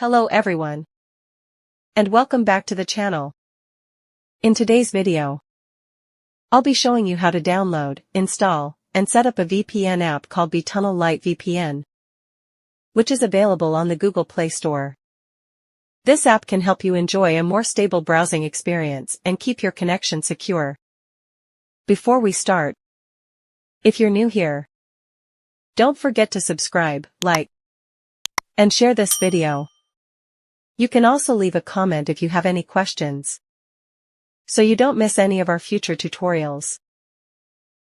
Hello everyone, and welcome back to the channel. In today's video, I'll be showing you how to download, install, and set up a VPN app called Bee Tunnel Lite VPN, which is available on the Google Play Store. This app can help you enjoy a more stable browsing experience and keep your connection secure. Before we start, if you're new here, don't forget to subscribe, like, and share this video. You can also leave a comment if you have any questions, so you don't miss any of our future tutorials.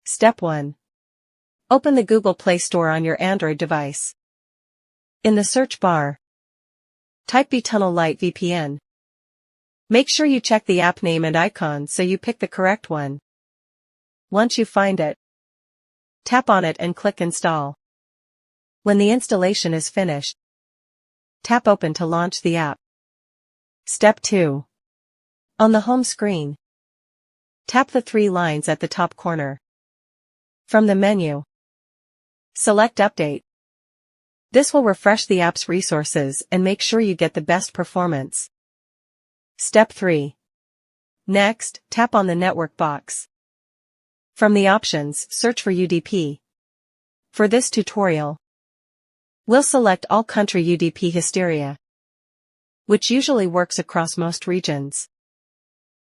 Step 1. Open the Google Play Store on your Android device. In the search bar, type Bee Tunnel Lite VPN. Make sure you check the app name and icon so you pick the correct one. Once you find it, tap on it and click Install. When the installation is finished, tap Open to launch the app. Step 2. On the home screen, tap the 3 lines at the top corner. From the menu, select Update. This will refresh the app's resources and make sure you get the best performance. Step 3. Next, tap on the network box. From the options, search for UDP. For this tutorial, we'll select all country UDP hysteria, which usually works across most regions.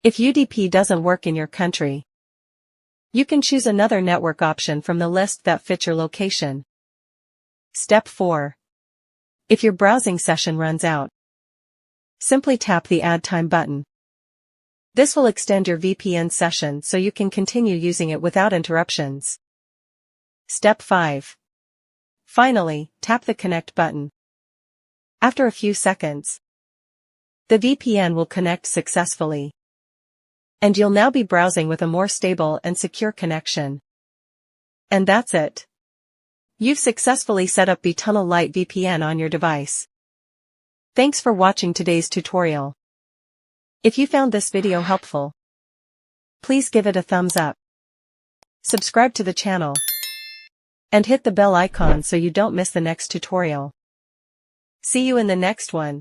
If UDP doesn't work in your country, you can choose another network option from the list that fits your location. Step 4. If your browsing session runs out, simply tap the Add Time button. This will extend your VPN session so you can continue using it without interruptions. Step 5. Finally, tap the Connect button. After a few seconds, the VPN will connect successfully, and you'll now be browsing with a more stable and secure connection. And that's it. You've successfully set up Bee Tunnel Lite VPN on your device. Thanks for watching today's tutorial. If you found this video helpful, please give it a thumbs up, subscribe to the channel, and hit the bell icon so you don't miss the next tutorial. See you in the next one.